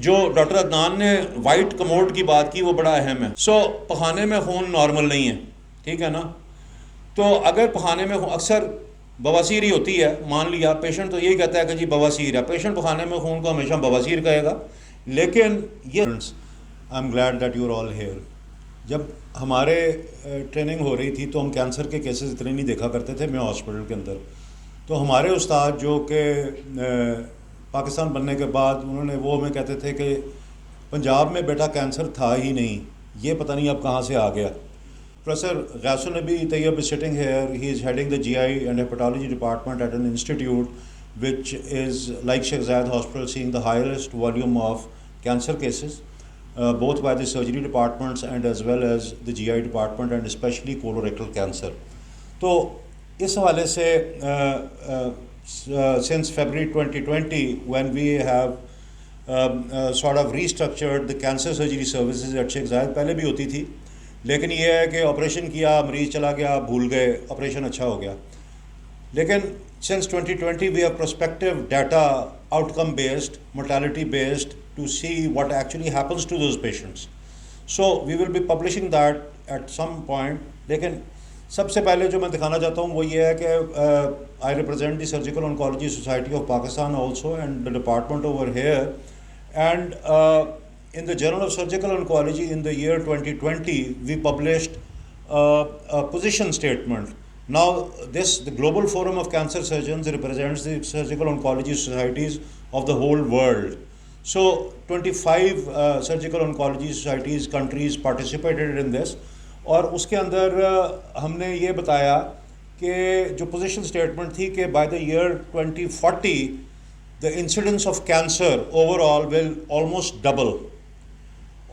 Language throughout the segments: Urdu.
جو ڈاکٹر عدنان نے وائٹ کموڈ کی بات کی وہ بڑا اہم ہے. پخانے میں خون نارمل نہیں ہے, ٹھیک ہے نا. تو اگر پخانے میں اکثر بواسیر ہی ہوتی ہے, مان لیا پیشنٹ تو یہی کہتا ہے کہ جی بواسیر ہے, پیشنٹ پخانے میں خون کو ہمیشہ بواسیر کہے گا. لیکن یہ I am glad that you are all here. جب ہمارے ٹریننگ ہو رہی تھی تو ہم کینسر کے کیسز اتنے نہیں دیکھا کرتے تھے میں ہاسپٹل کے اندر. تو ہمارے استاد جو کہ پاکستان بننے کے بعد انہوں نے وہ ہمیں کہتے تھے کہ پنجاب میں بیٹا کینسر تھا ہی نہیں, یہ پتہ نہیں اب کہاں سے آ گیا. Professor Ghiyas un-Nabi Tayyip is sitting here. He is heading the GI and hepatology department at an institute which is like Sheikh Zayed Hospital, seeing the highest volume of cancer cases, both by the surgery departments and as well as the GI department and especially colorectal cancer. تو اس حوالے سے since February 2020 when we have sort of restructured the cancer surgery services at Sheikh Zayed, پہلے بھی ہوتی تھی لیکن یہ ہے کہ آپریشن کیا, مریض چلا گیا, بھول گئے, آپریشن اچھا ہو گیا. لیکن since 2020 we have prospective data, outcome based, mortality based, to see what actually happens to those patients. So we will be publishing that at some point. لیکن سب سے پہلے جو میں دکھانا چاہتا ہوں وہ یہ ہے کہ I represent the Surgical Oncology Society of Pakistan also and the department over here, and in the Journal of Surgical Oncology in the year 2020 we published a position statement. Now the Global Forum of Cancer Surgeons represents the surgical oncology societies of the whole world. So 25 surgical oncology societies, countries participated in this. اور اس کے اندر ہم نے یہ بتایا کہ جو پوزیشن اسٹیٹمنٹ تھی کہ by the year 2040 the incidence of cancer overall will almost double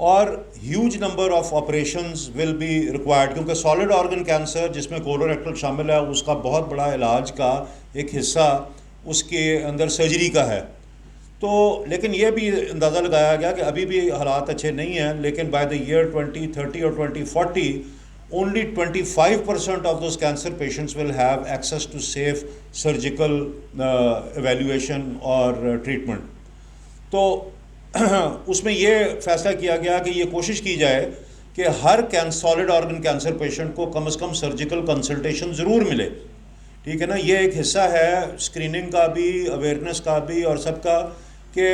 اور huge number of operations will be required, کیونکہ solid organ cancer جس میں کولوریکٹل شامل ہے اس کا بہت بڑا علاج کا ایک حصہ اس کے اندر سرجری کا ہے. تو لیکن یہ بھی اندازہ لگایا گیا کہ ابھی بھی حالات اچھے نہیں ہیں, لیکن بائی دا ایئر 2030 اور 2040 only 25% of those cancer patients will have access to safe surgical evaluation or treatment. تو اس میں یہ فیصلہ کیا گیا کہ یہ کوشش کی جائے کہ ہر سالڈ آرگن کینسر پیشنٹ کو کم از کم سرجیکل کنسلٹیشن ضرور ملے, ٹھیک ہے نا. یہ ایک حصہ ہے اسکریننگ کا بھی, اویئرنیس کا بھی اور سب کا, کہ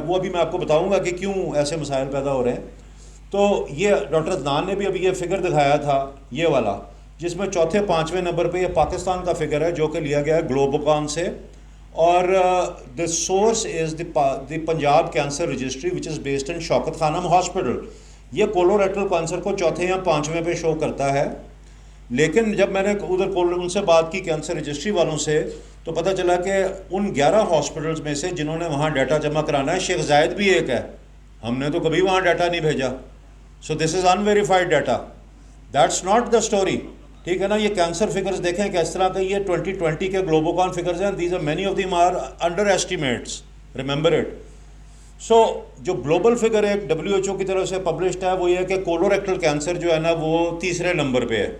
وہ ابھی میں آپ کو بتاؤں گا کہ کیوں ایسے مسائل پیدا ہو رہے ہیں. تو یہ ڈاکٹر عدنان نے بھی ابھی یہ فگر دکھایا تھا یہ والا, جس میں چوتھے 5ویں نمبر پہ یہ پاکستان کا فگر ہے جو کہ لیا گیا ہے گلوبوکان سے, اور the source is the Punjab cancer registry which is based in Shaukat Khanum hospital. یہ کولوریکٹل کینسر کو چوتھے یا 5ویں پہ شو کرتا ہے. لیکن جب میں نے ادھر ان سے بات کی کینسر رجسٹری والوں سے تو پتہ چلا کہ ان 11 ہاسپٹلز میں سے جنہوں نے وہاں ڈیٹا جمع کرانا ہے شیخ زائد بھی ایک ہے. ہم نے تو کبھی وہاں ڈیٹا نہیں بھیجا. So this is unverified data, that's not the story, ٹھیک ہے نا. یہ کینسر فگرز دیکھیں کہ اس طرح کے یہ 2020 کے گلوبوکان فگرز ہیں. These are many of them are under estimates, remember it. So جو گلوبل فگر ایک WHO کی طرف سے پبلشڈ ہے وہ یہ ہے کہ کولوریکٹل کینسر جو ہے نا وہ 3رے نمبر پہ ہے,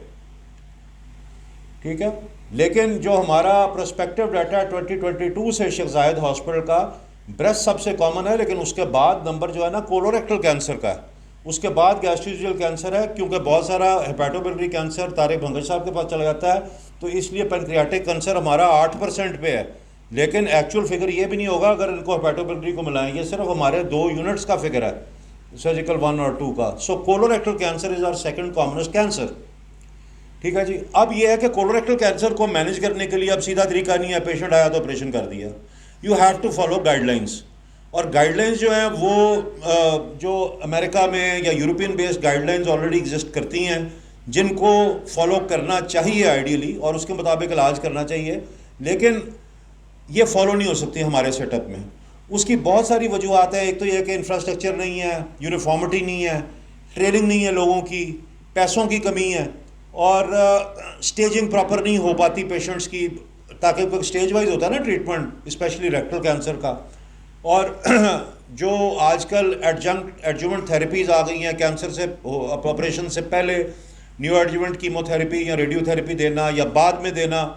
ٹھیک ہے. لیکن جو ہمارا پرسپیکٹیو ڈیٹا 2022 سے شیخ زائد ہاسپٹل کا, بریسٹ سب سے کامن ہے لیکن اس کے بعد نمبر جو ہے نا کولوریکٹل کینسر کا ہے, اس کے بعد گیسٹروجل کینسر ہے, کیونکہ بہت سارا ہیپیٹوبلری کینسر طارق بھنگش صاحب کے پاس چلا جاتا ہے تو اس لیے پینکریاٹک کینسر ہمارا 8% پہ ہے. لیکن ایکچوئل فگر یہ بھی نہیں ہوگا اگر ان کو ہیپیٹوبلری کو ملائیں, یہ صرف ہمارے 2 یونٹس کا فگر ہے سرجیکل 1 اور 2 کا. So colorectal cancer is our second commonest cancer, ٹھیک ہے جی. اب یہ ہے کہ کولوریکٹل کینسر کو مینیج کرنے کے لیے اب سیدھا طریقہ نہیں ہے, پیشنٹ آیا تو آپریشن کر دیا. You have to follow guidelines, اور گائیڈ لائنس جو ہیں وہ جو امریکہ میں یا European based guidelines already exist کرتی ہیں جن کو فالو کرنا چاہیے آئیڈیلی, اور اس کے مطابق علاج کرنا چاہیے. لیکن یہ فالو نہیں ہو سکتی ہمارے سیٹ اپ میں. اس کی بہت ساری وجوہات ہیں. ایک تو یہ کہ انفراسٹرکچر نہیں ہے, یونیفارمٹی نہیں ہے, ٹریننگ نہیں ہے لوگوں کی, پیسوں کی کمی ہے, اور اسٹیجنگ پراپر نہیں ہو پاتی پیشنٹس کی, تاکہ اسٹیج وائز ہوتا ہے نا ٹریٹمنٹ اسپیشلی ریکٹل کینسر کا. اور جو آج کل ایڈجوونٹ تھیراپیز آ گئی ہیں کینسر سے آپریشن سے پہلے, نیو ایڈجوونٹ کیمو تھیراپی یا ریڈیو تھیراپی دینا یا بعد میں دینا.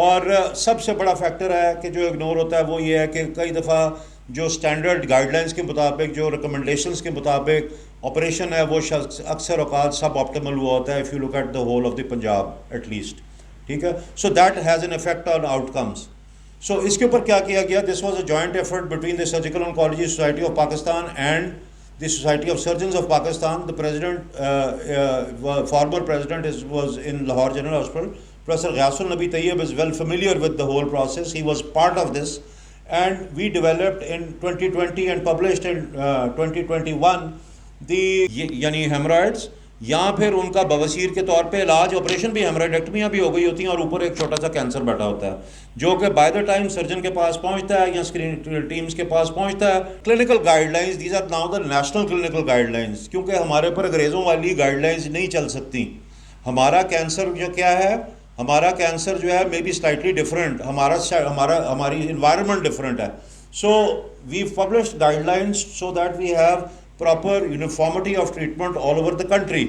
اور سب سے بڑا فیکٹر ہے کہ جو اگنور ہوتا ہے وہ یہ ہے کہ کئی دفعہ جو اسٹینڈرڈ گائیڈ لائنس کے مطابق, جو ریکمنڈیشنس کے مطابق آپریشن ہے وہ اکثر اوقات سب آپٹیمل ہوا ہوتا ہے, if you look at the whole of the Punjab at least. ٹھیک ہے, so that has an effect on outcomes. So اس کے اوپر کیا کیا گیا, this was a joint effort between the surgical oncology society of Pakistan and the Society of Surgeons of Pakistan. The president, former president was in Lahore General Hospital. Professor Ghayasul Nabi Tayyib is well familiar with the whole process. He was part of this, and we developed in 2020 and published in 2021 the yani hemorrhoids, یا پھر ان کا بواسیر کے طور پہ علاج, آپریشن بھی, ہیمراڈیکٹمیاں بھی ہو گئی ہوتی ہیں, اور اوپر ایک چھوٹا سا کینسر بیٹھا ہوتا ہے جو کہ بائی دا ٹائم سرجن کے پاس پہنچتا ہے یا اسکرین ٹیمز کے پاس پہنچتا ہے. Clinical guidelines, these are now the national clinical guidelines, کیونکہ ہمارے پر انگریزوں والی گائیڈ لائنز نہیں چل سکتی. ہمارا کینسر جو کیا ہے, ہمارا کینسر جو ہے مے بی سلائٹلی ڈفرینٹ, ہماری انوائرمنٹ ڈفرینٹ ہے. So we published guidelines so that we have proper uniformity of treatment all over the country.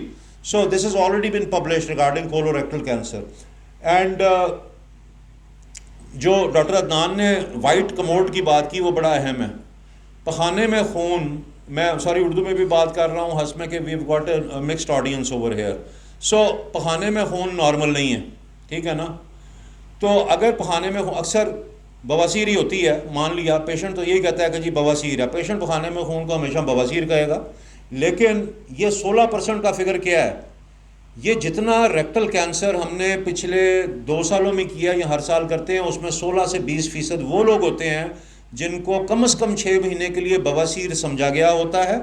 So this has already been published regarding colorectal cancer. And جو ڈاکٹر عدنان نے وائٹ کموڈ کی بات کی وہ بڑا اہم ہے. پخانے میں خون, میں اردو میں بھی بات کر رہا ہوں ہنس میں کہ we have got a mixed audience over here. So پخانے میں خون نارمل نہیں ہے, ٹھیک ہے نا. تو اگر پخانے میں اکثر بواسیر ہی ہوتی ہے, مان لیا پیشنٹ تو یہی کہتا ہے کہ جی بواسیر ہے, پیشنٹ پخانے میں خون کو ہمیشہ بواسیر کہے گا. لیکن یہ 16% کا فگر کیا ہے, یہ جتنا ریکٹل کینسر ہم نے پچھلے 2 سالوں میں کیا یا ہر سال کرتے ہیں, اس میں 16 سے 20% وہ لوگ ہوتے ہیں جن کو کم از کم 6 مہینے کے لیے بواسیر سمجھا گیا ہوتا ہے,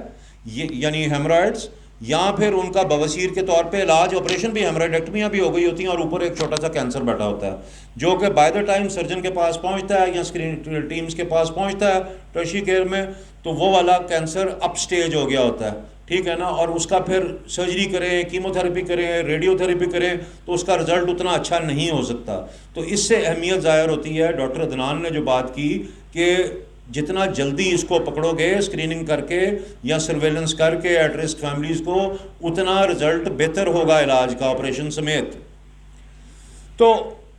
یعنی ہیمرائڈس, یا پھر ان کا بواسیر کے طور پہ علاج, آپریشن بھی, ہیمراڈیکٹمیاں بھی ہو گئی ہوتی ہیں, اور اوپر ایک چھوٹا سا کینسر بیٹھا ہوتا ہے جو کہ بائی دا ٹائم سرجن کے پاس پہنچتا ہے یا اسکرین ٹیمز کے پاس پہنچتا ہے ٹرشری کیئر میں, تو وہ والا کینسر اپ سٹیج ہو گیا ہوتا ہے, ٹھیک ہے نا. اور اس کا پھر سرجری کریں, کیمو تھراپی کریں, ریڈیو تھراپی کریں, تو اس کا رزلٹ اتنا اچھا نہیں ہو سکتا. تو اس سے اہمیت ظاہر ہوتی ہے. ڈاکٹر عدنان نے جو بات کی کہ جتنا جلدی اس کو پکڑو گے اسکریننگ کر کے یا سرویلنس کر کے ایٹ رسک فیملیز کو, اتنا رزلٹ بہتر ہوگا علاج کا, آپریشن سمیت. تو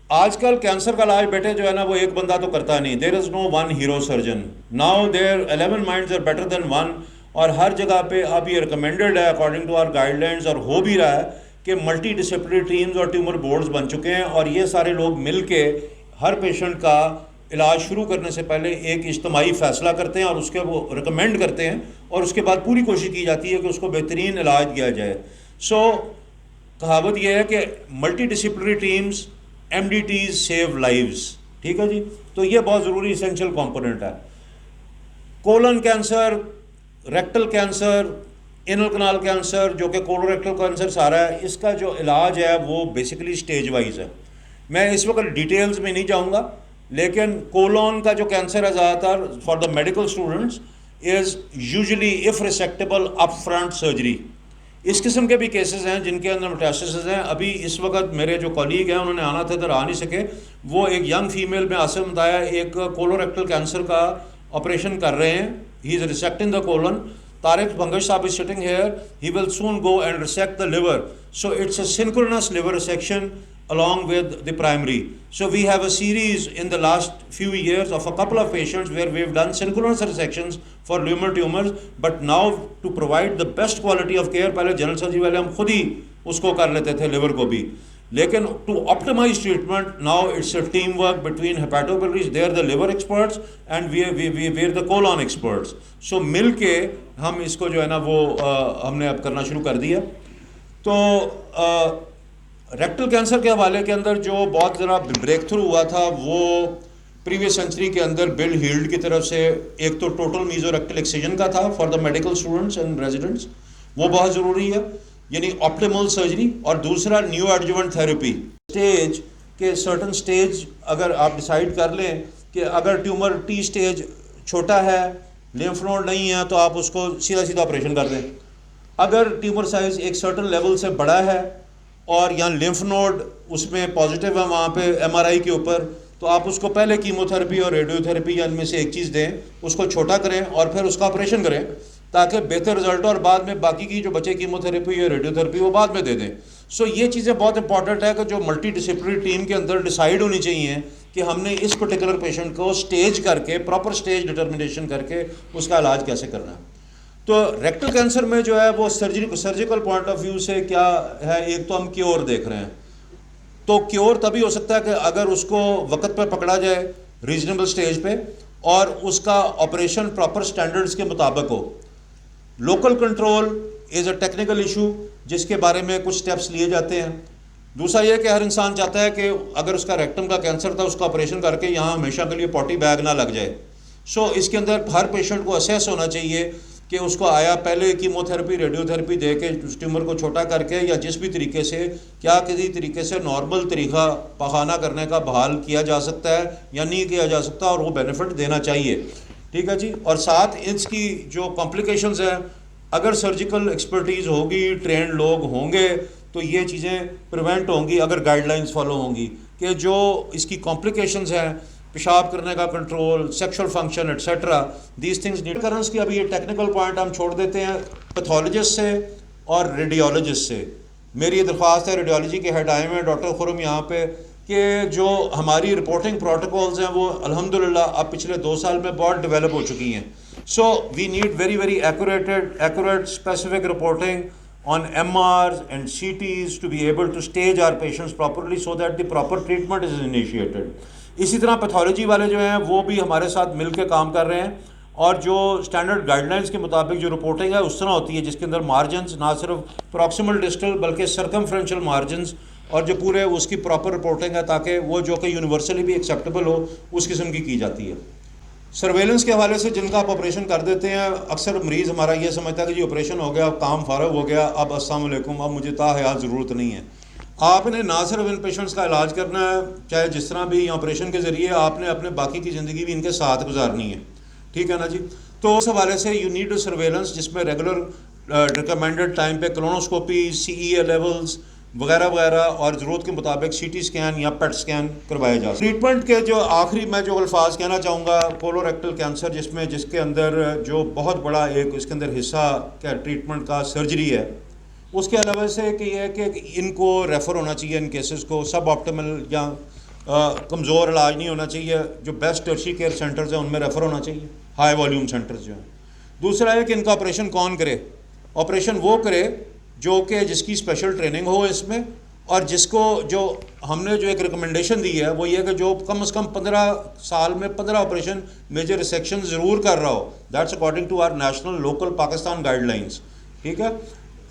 آج کل کینسر کا علاج بیٹے جو ہے نا وہ ایک بندہ تو کرتا نہیں. There is no one hero surgeon. Now there 11 minds are better than one, اور ہر جگہ پہ اب یہ ریکمینڈڈ ہے according to our guidelines, اور ہو بھی رہا ہے کہ ملٹی ڈسپلنری ٹیمز اور ٹیومر بورڈز بن چکے ہیں, اور یہ سارے لوگ مل کے ہر پیشنٹ کا علاج شروع کرنے سے پہلے ایک اجتماعی فیصلہ کرتے ہیں اور اس کے وہ ریکمینڈ کرتے ہیں, اور اس کے بعد پوری کوشش کی جاتی ہے کہ اس کو بہترین علاج دیا جائے. سو کہاوت یہ ہے کہ multidisciplinary teams, M D Ts save lives, ٹھیک ہے جی. تو یہ بہت ضروری اسینشیل کمپوننٹ ہے. Colon cancer, rectal cancer, anal canal cancer جو کہ کولوریکٹل کینسر سارا ہے, اس کا جو علاج ہے وہ بیسیکلی اسٹیج وائز ہے. میں اس وقت ڈیٹیلز میں نہیں جاؤں گا, لیکن کولون کا جو کینسر ہے زیادہ تر for the medical students is usually of resectable upfront surgery. اس قسم کے بھی کیسز ہیں جن کے اندر میٹاسٹاسز ہیں. ابھی اس وقت میرے جو کولیگ ہیں انہوں نے آنا تھا ادھر, آ نہیں سکے. وہ ایک ینگ فیمیل میں آصف بتایا ایک کولوریکٹل کینسر کا آپریشن کر رہے ہیں. ہی از ریسیکٹنگ دا کولن. طارق بھنگش صاحب is sitting here. He will soon go and resect the liver. So it's a synchronous liver resection along with the primary. So we have a series in the last few years of a couple of patients where we've done synchronous resections for liver tumors. But now to provide the best quality of care, پہلے جنرل سرجری والے ہم خود ہی اس کو کر لیتے تھے لیور کو بھی, لیکن to optimize treatment now it's a teamwork between hepatobiliaries, they are the liver experts and we are the colon experts. So مل کے ہم اس کو جو ہے نا وہ ہم نے اب کرنا شروع کر دیا. تو ریکٹل کینسر کے حوالے کے اندر جو بہت ذرا بریک تھرو ہوا تھا وہ پریویس سینچری کے اندر بل ہیلڈ کی طرف سے, ایک تو ٹوٹل میزو ریکٹل ایکسیجن کا تھا for the medical students and residents, وہ بہت ضروری ہے, یعنی آپٹیمل سرجری. اور دوسرا نیو ایڈجوینٹ تھراپی اسٹیج کے سرٹن اسٹیج اگر آپ ڈیسائیڈ کر لیں کہ اگر ٹیومر ٹی اسٹیج چھوٹا ہے, لیمف نوڈ نہیں ہے, تو آپ اس کو سیدھا آپریشن کر دیں. اگر ٹیومر سائز ایک سرٹن لیول سے بڑا ہے اور یہاں لیمف نوڈ اس میں پازیٹیو ہے وہاں پہ ایم آر آئی کے اوپر, تو آپ اس کو پہلے کیمو تھراپی اور ریڈیو تھراپی یا ان میں سے ایک چیز دیں, اس کو چھوٹا کریں اور پھر اس کا آپریشن کریں تاکہ بہتر رزلٹ ہو, اور بعد میں باقی کی جو بچے کیمو تھراپی یا ریڈیو تھراپی وہ بعد میں دے دیں. سو یہ چیزیں بہت امپورٹنٹ ہے کہ جو ملٹی ڈسپلنری ٹیم کے اندر ڈیسائیڈ ہونی چاہیے کہ ہم نے اس پرٹیکولر پیشنٹ کو اسٹیج کر کے پراپر اسٹیج ڈٹرمنیشن کر کے اس کا علاج کیسے کرنا ہے. تو ریکٹل کینسر میں جو ہے وہ سرجیکل پوائنٹ آف ویو سے کیا ہے, ایک تو ہم کیور دیکھ رہے ہیں. تو کیور تبھی ہو سکتا ہے کہ اگر اس کو وقت پہ پکڑا جائے ریزنیبل سٹیج پہ اور اس کا آپریشن پراپر سٹینڈرڈز کے مطابق ہو. Local control is a technical issue جس کے بارے میں کچھ سٹیپس لیے جاتے ہیں. دوسرا یہ کہ ہر انسان چاہتا ہے کہ اگر اس کا ریکٹم کا کینسر تھا اس کا آپریشن کر کے یہاں ہمیشہ کے لیے پوٹی بیگ نہ لگ جائے. سو اس کے اندر ہر پیشنٹ کو اسیس ہونا چاہیے کہ اس کو آیا پہلے کیمو تھراپی ریڈیو تھراپی دے کے اس ٹیومر کو چھوٹا کر کے یا جس بھی طریقے سے کیا کسی طریقے سے نارمل طریقہ پخانہ کرنے کا بحال کیا جا سکتا ہے یا نہیں کیا جا سکتا, اور وہ بینیفٹ دینا چاہیے. ٹھیک ہے جی. اور ساتھ اس کی جو کمپلیکیشنز ہیں اگر سرجیکل ایکسپرٹیز ہوگی, ٹرینڈ لوگ ہوں گے تو یہ چیزیں پریونٹ ہوں گی اگر گائیڈ لائنز فالو ہوں گی کہ جو اس کی کمپلیکیشنز ہیں پیشاب کرنے کا control, sexual function et cetera, these things need کرنس کی. ابھی یہ ٹیکنیکل پوائنٹ ہم چھوڑ دیتے ہیں پیتھولوجسٹ سے اور ریڈیولوجسٹ سے. میری یہ درخواست ہے ریڈیولوجی کے ہیڈ آئے ہیں ڈاکٹر خرم یہاں پہ کہ جو ہماری رپورٹنگ پروٹوکولز ہیں وہ الحمدللہ اب پچھلے 2 سال میں بہت ڈیولپ ہو چکی ہیں. So we need very accurate specific reporting on MRs and CTs to be able to stage our patients properly so that the proper treatment is initiated. اسی طرح پیتھولوجی والے جو ہیں وہ بھی ہمارے ساتھ مل کے کام کر رہے ہیں اور جو اسٹینڈرڈ گائیڈ لائنس کے مطابق جو رپورٹنگ ہے اس طرح ہوتی ہے جس کے اندر مارجنز نہ صرف پراکسیمل ڈسٹل بلکہ سرکمفرنشل مارجنز اور جو پورے اس کی پراپر رپورٹنگ ہے تاکہ وہ جو کہ یونیورسلی بھی ایکسیپٹیبل ہو اس قسم کی جاتی ہے. سرویلنس کے حوالے سے جن کا آپ آپریشن کر دیتے ہیں اکثر مریض ہمارا یہ سمجھتا ہے کہ جی آپریشن ہو گیا, اب کام فارغ ہو گیا, اب السلام علیکم, اب مجھے تا حیات ضرورت نہیں ہے. آپ نے نہ صرف ان پیشنٹس کا علاج کرنا ہے چاہے جس طرح بھی آپریشن کے ذریعے, آپ نے اپنے باقی کی زندگی بھی ان کے ساتھ گزارنی ہے. ٹھیک ہے نا جی. تو اس حوالے سے یو نیڈ سرویلنس جس میں ریگولر ریکمینڈڈ ٹائم پہ کولونوسکوپی, CEA لیولز وغیرہ وغیرہ اور ضرورت کے مطابق CT اسکین یا پیٹ اسکین کروائے جا سکتے. ٹریٹمنٹ کے جو آخری میں جو الفاظ کہنا چاہوں گا, کولوریکٹل کینسر جس کے اندر جو بہت بڑا ایک اس کے اندر حصہ کیا ٹریٹمنٹ کا سرجری ہے, اس کے علاوہ سے کہ یہ ہے کہ ان کو ریفر ہونا چاہیے ان کیسز کو سب آپٹیمل یا کمزور علاج نہیں ہونا چاہیے, جو بیسٹ ٹرشری کیئر سینٹرز ہیں ان میں ریفر ہونا چاہیے, ہائی والیوم سینٹرز جو ہیں. دوسرا ہے کہ ان کا آپریشن کون کرے. آپریشن وہ کرے جو کہ جس کی اسپیشل ٹریننگ ہو اس میں, اور جس کو جو ہم نے جو ایک ریکمنڈیشن دی ہے وہ یہ کہ جو کم از کم 15 سال میں 15 آپریشن میجر ریسیکشن ضرور کر رہا ہو. That's according to our national local Pakistan guidelines. ٹھیک ہے.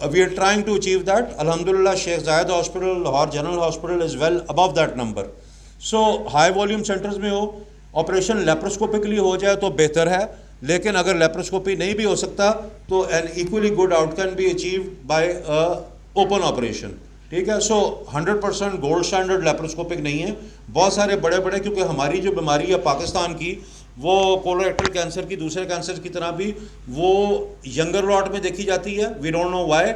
We are trying to achieve that. الحمدللہ Sheikh Zayed hospital Lahore general hospital is well above that number. So high volume centres میں ہو آپریشن لیپروسکوپکلی ہو جائے تو بہتر ہے, لیکن اگر لیپروسکوپی نہیں بھی ہو سکتا تو an equally good out can be achieved by open operation. ٹھیک ہے. سو 100% گولڈ اسٹینڈرڈ لیپروسکوپک نہیں ہے. بہت سارے بڑے کیونکہ ہماری جو بیماری ہے پاکستان کی وہ کولوریکٹل کینسر کی دوسرے کینسر کی طرح بھی وہ ینگر لاٹ میں دیکھی جاتی ہے. We don't know why.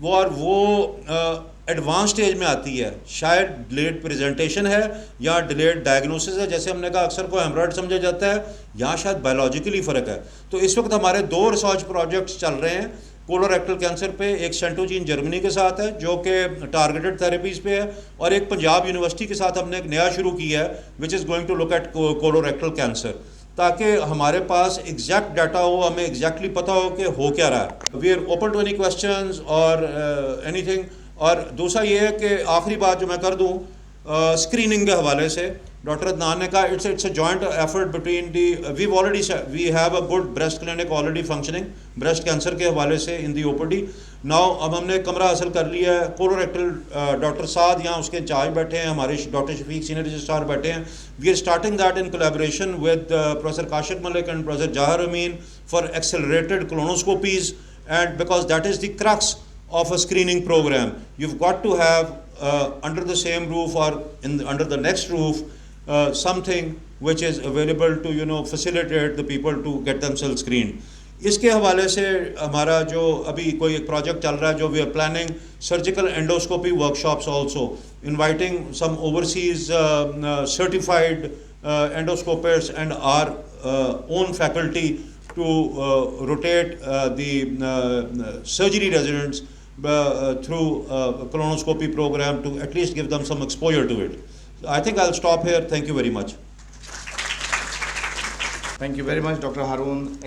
وہ ایڈوانس اسٹیج میں آتی ہے, شاید ڈیلیڈ پریزنٹیشن ہے یا ڈیلیڈ ڈائگنوسس ہے. جیسے ہم نے کہا اکثر کو ہیمرائڈ سمجھا جاتا ہے, یہاں شاید بایولوجیکلی فرق ہے. تو اس وقت ہمارے 2 ریسرچ پروجیکٹس چل رہے ہیں کولوریکٹل کینسر پہ. ایک سینٹوجین جرمنی کے ساتھ ہے جو کہ ٹارگیٹڈ تھراپیز پہ ہے, اور ایک پنجاب یونیورسٹی کے ساتھ ہم نے ایک نیا شروع کیا ہے which is going to look at colorectal cancer, تاکہ ہمارے پاس ایگزیکٹ ڈاٹا ہو, ہمیں ایگزیکٹلی پتہ ہو کہ ہو کیا رہا ہے. We are open to any questions اور اینی تھنگ. اور دوسرا یہ ہے کہ آخری بات جو میں کر دوں اسکریننگ کے حوالے سے, ڈاکٹر عدنان نے کہا it's a joint effort between we have a good breast clinic already functioning breast cancer کے حوالے سے ان دی OPD. ناؤ اب ہم نے کمرہ حاصل کر لیا ہے کولوریکٹل. ڈاکٹر سعد یہاں اس کے انچارج بیٹھے ہیں, ہمارے ڈاکٹر شفیق سینئر رجسٹرار بیٹھے ہیں. We are starting that in collaboration with professor Kashif Malik and professor Jahir Amin for accelerated colonoscopies, and because that is the crux of a screening program. You've got to have under the same roof or under the next roof something which is available to facilitate the people to get themselves screened. اس کے حوالے سے ہمارا جو ابھی کوئی ایک پروجیکٹ چل رہا ہے جو we are planning surgical endoscopy workshops also, inviting some overseas certified endoscopists and our own faculty to rotate the surgery residents through a colonoscopy program to at least give them some exposure to it. I think I'll stop here. Thank you very much. Thank you very much, Dr. Haroon.